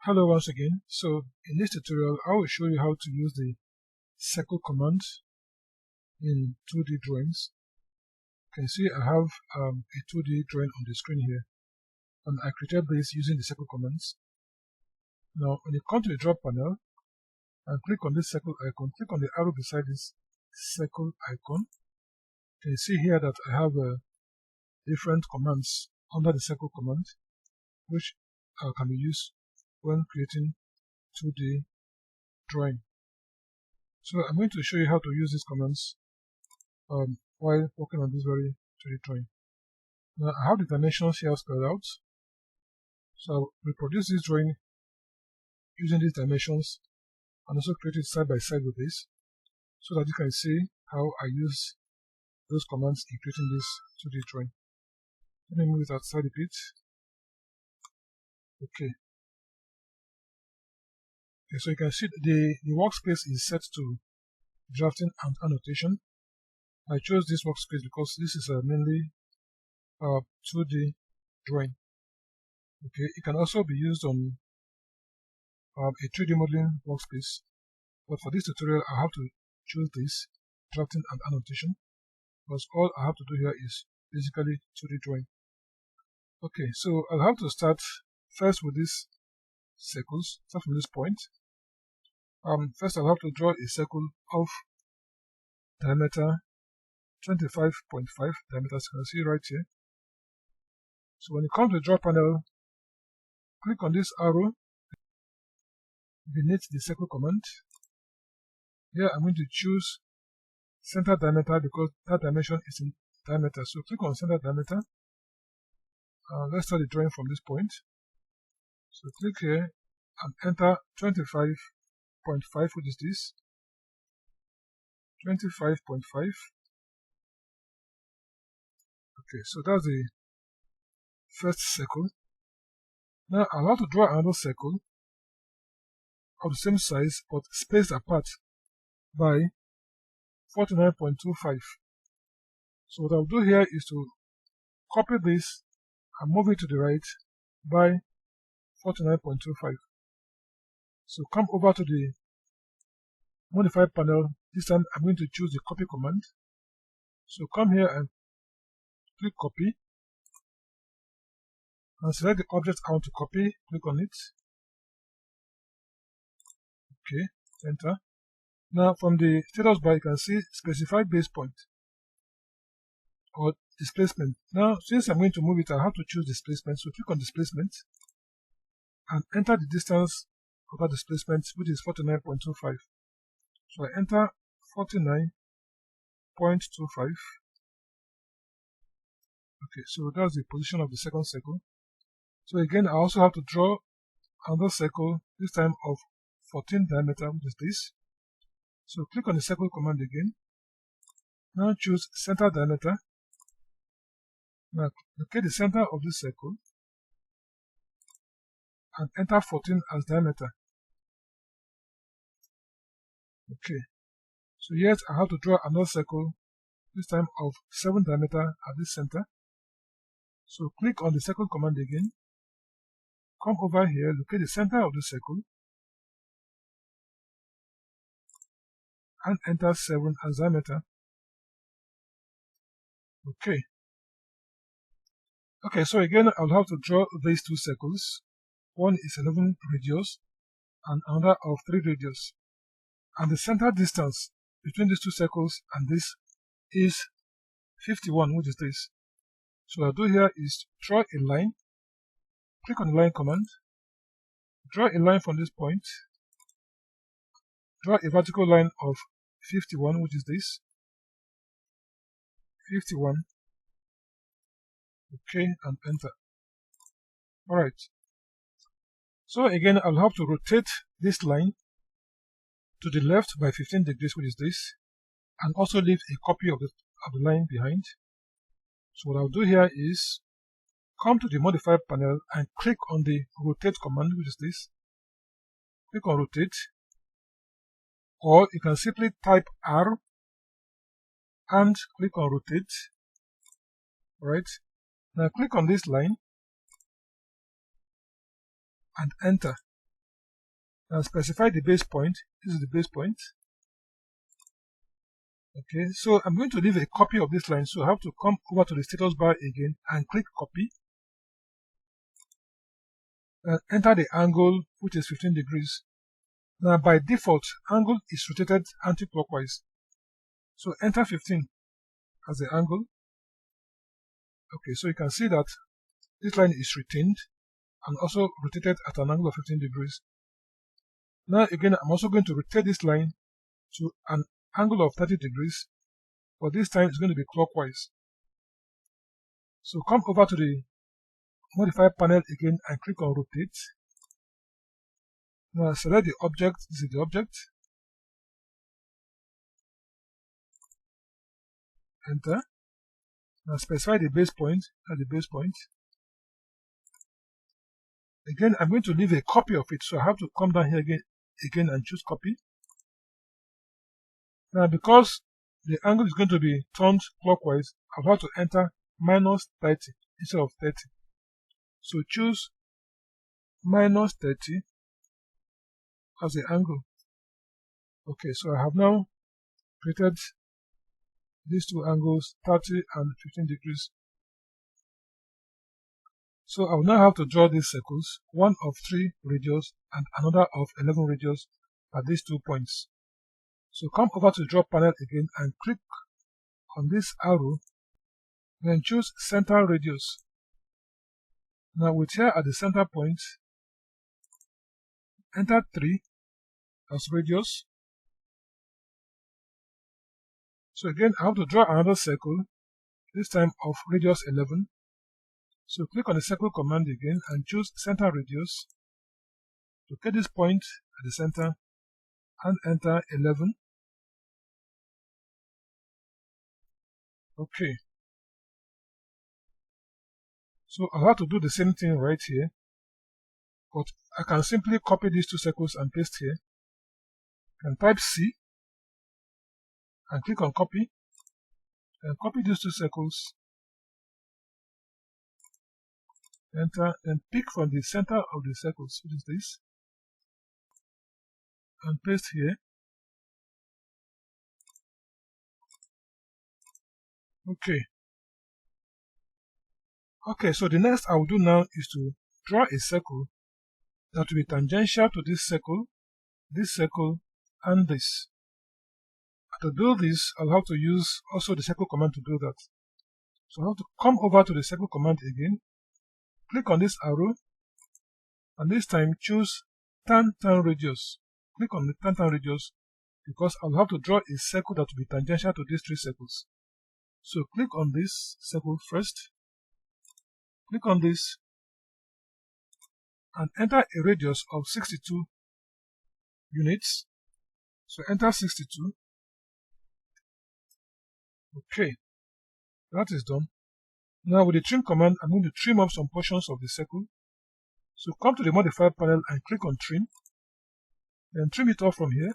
Hello once again. So in this tutorial I will show you how to use the circle command in 2D drawings. You can see I have a 2D drawing on the screen here, and I created this using the circle commands. Now when you come to the draw panel and click on this circle icon, click on the arrow beside this circle icon. You can see here that I have different commands under the circle command which can be used when creating 2D drawing. So I'm going to show you how to use these commands while working on this very 2D drawing. Now I have the dimensions here spelled out. So I'll reproduce this drawing using these dimensions and also create it side by side with this so that you can see how I use those commands in creating this 2D drawing. Let me move it outside a bit. Okay, so you can see the workspace is set to drafting and annotation. I chose this workspace because this is mainly 2D drawing. Okay, it can also be used on a 3D modeling workspace, but for this tutorial I have to choose this drafting and annotation because all I have to do here is basically 2D drawing. Okay, so I'll have to start first with these circles. Start from this point. First I'll have to draw a circle of diameter 25.5 diameter, as you can see right here. So when you come to the draw panel, click on this arrow beneath the circle command. Here I'm going to choose center diameter because that dimension is in diameter. So click on center diameter. Let's start the drawing from this point. So click here and enter 25.5, which is this. 25.5. Okay, so that's the first circle. Now I'll have to draw another circle of the same size but spaced apart by 49.25. So what I'll do here is to copy this and move it to the right by 49.25. So come over to the modify panel. This time I'm going to choose the copy command. So come here and click copy and select the object I want to copy. Click on it. Okay, enter. Now from the status bar you can see specify base point or displacement. Now since I'm going to move it, I have to choose displacement. So click on displacement and enter the distance of that displacement, which is 49.25. So I enter 49.25. Okay, so that's the position of the second circle. So again, I also have to draw another circle, this time of 14 diameter, which is this. So click on the circle command again. Now choose center diameter. Now locate the center of this circle and enter 14 as diameter. Okay, so yet I have to draw another circle, this time of 7 diameter at this center. So click on the circle command again. Come over here, locate the center of the circle and enter 7 as diameter. Okay. Okay, so again I'll have to draw these two circles. One is 11 radius and another of 3 radius. And the center distance between these two circles and this is 51, which is this. So what I'll do here is draw a line. Click on the line command. Draw a line from this point. Draw a vertical line of 51, which is this. 51. Okay, and enter. Alright. So again, I'll have to rotate this line to the left by 15 degrees, which is this, and also leave a copy of the line behind. So what I'll do here is come to the modify panel and click on the rotate command, which is this. Click on rotate, or you can simply type R and click on rotate. Alright, now click on this line and enter. Now specify the base point. This is the base point. Okay, so I'm going to leave a copy of this line, so I have to come over to the status bar again and click copy and enter the angle, which is 15 degrees. Now by default, angle is rotated anti-clockwise, so enter 15 as the angle. Okay, so you can see that this line is retained and also rotated at an angle of 15 degrees. Now again, I'm also going to rotate this line to an angle of 30 degrees, but this time it's going to be clockwise. So come over to the modify panel again and click on rotate. Now select the object. This is the object. Enter. Now specify the base point at the base point. Again, I'm going to leave a copy of it, so I have to come down here again and choose copy. Now because the angle is going to be turned clockwise, I'll have to enter minus 30 instead of 30. So choose minus 30 as the angle. Okay, so I have now created these two angles, 30 and 15 degrees. So I will now have to draw these circles, one of 3 radius and another of 11 radius at these 2 points. So come over to the draw panel again and click on this arrow, then choose center radius. Now with here at the center point, enter 3 as radius. So again, I have to draw another circle, this time of radius 11. So click on the circle command again and choose center radius. Locate this point at the center and enter 11. Okay. So I'll have to do the same thing right here, but I can simply copy these 2 circles and paste here. I can type C and click on copy and copy these 2 circles. Enter and pick from the center of the circles, which is this, and paste here. Okay. Okay, so the next I will do now is to draw a circle that will be tangential to this circle, and this. To do this, I'll have to use also the circle command to do that. So I have to come over to the circle command again, click on this arrow, and this time choose tan radius. Click on the tan radius because I'll have to draw a circle that will be tangential to these 3 circles. So click on this circle first, click on this, and enter a radius of 62 units. So enter 62. Okay, that is done. Now with the trim command, I'm going to trim off some portions of the circle. So come to the modify panel and click on trim. Then trim it off from here.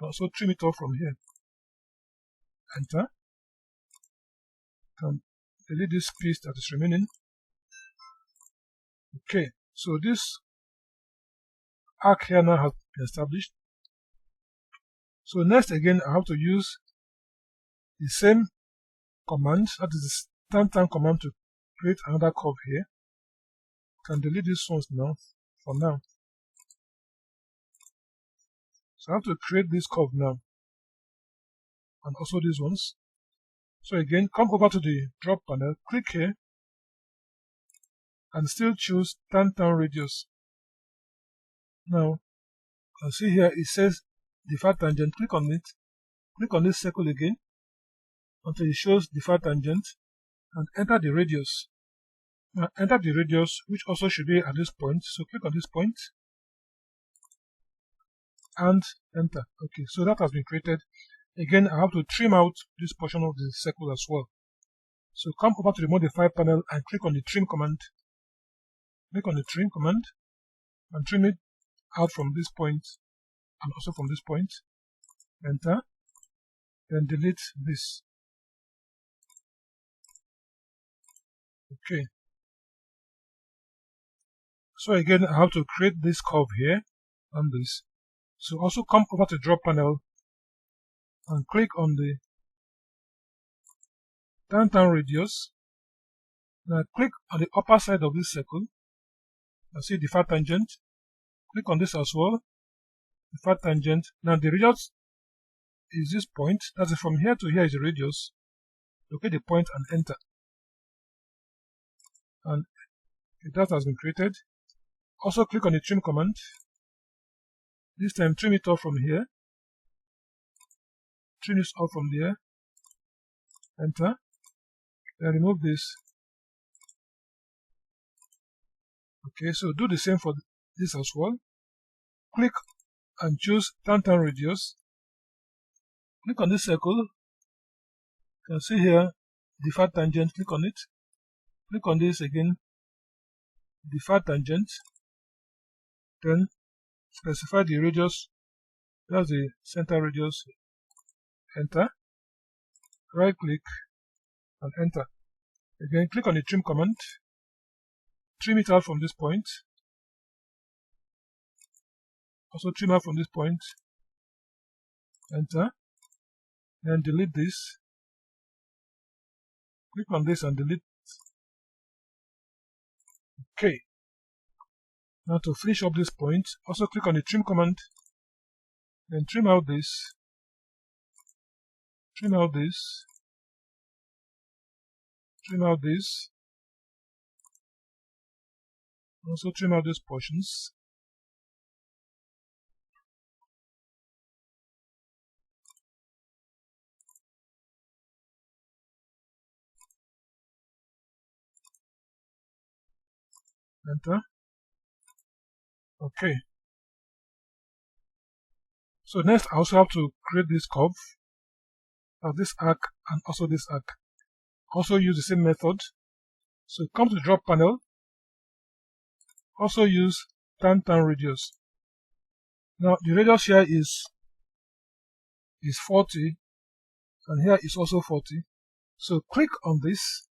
Also trim it off from here. Enter. Can delete this piece that is remaining. Okay, so this arc here now has been established. So next again, I have to use the same command, that is the tan command, to create another curve here. Can delete these ones now, for now. So I have to create this curve now, and also these ones. So again, come over to the drop panel, click here, and still choose tan radius. Now, you can see here it says defer tangent. Click on it, click on this circle again until it shows defer tangent, and enter the radius. Now enter the radius, which also should be at this point. So click on this point and enter. Okay, so that has been created. Again, I have to trim out this portion of the circle as well. So come over to the modify panel and click on the trim command. Click on the trim command and trim it out from this point and also from this point. Enter. Then delete this. Okay. So again, I have to create this curve here. on this. So also come over to drop panel and click on the downtown radius. Now click on the upper side of this circle and see the far tangent. Click on this as well, the far tangent. Now the radius is this point. That's it, from here to here is the radius. Locate the point and enter. And that has been created. Also click on the trim command. This time trim it off from here. Trim this off from there. Enter. Then remove this. Okay, so do the same for this as well. Click and choose downtown radius. Click on this circle. You can see here the far tangent. Click on it. Click on this again, the far tangent. Then specify the radius. That's the center radius. Enter. Right click and enter. Again, click on the trim command. Trim it out from this point. Also trim out from this point. Enter. Then delete this. Click on this and delete. Okay. Now to finish up this point, also click on the trim command. Then trim out this. Trim out this. Trim out this. Also trim out these portions. Enter. Okay. So next I also have to create this curve of this arc and also this arc. Also use the same method. So come to the drop panel. Also use downtown radius. Now the radius here is 40 and here is also 40. So click on this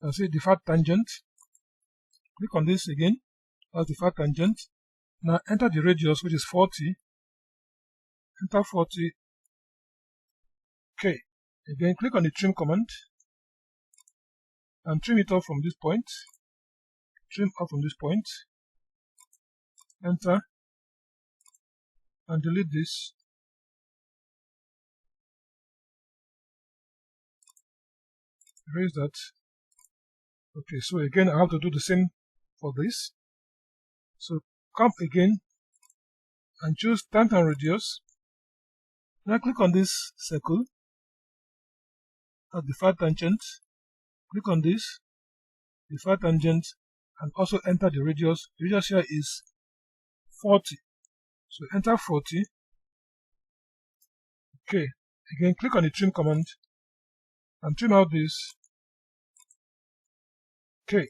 and see the far tangent. Click on this again. That's the far tangent. Now enter the radius, which is 40. Enter 40. Okay. Again, click on the trim command and trim it off from this point. Trim off from this point. Enter and delete this. Erase that. Okay, so again I have to do the same for this. So come again and choose downtown radius. Now click on this circle at the far tangent. Click on this, the far tangent, and also enter the radius. The radius here is 40. So enter 40. Okay. Again, click on the trim command and trim out this. Okay.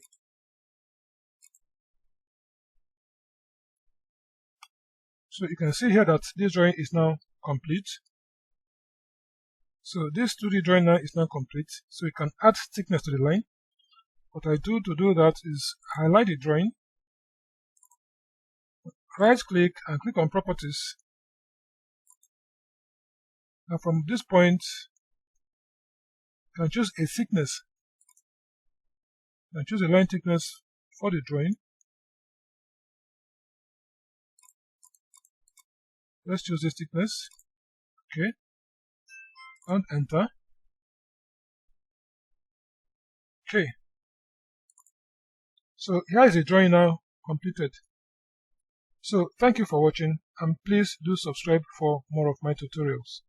So you can see here that this drawing is now complete. So this 2D drawing now is now complete. So you can add thickness to the line. What I do to do that is highlight the drawing, right click and click on properties. Now from this point, you can choose a thickness. And choose a line thickness for the drawing. Let's choose this thickness. Okay. And enter. Okay. So here is the drawing now completed. So thank you for watching and please do subscribe for more of my tutorials.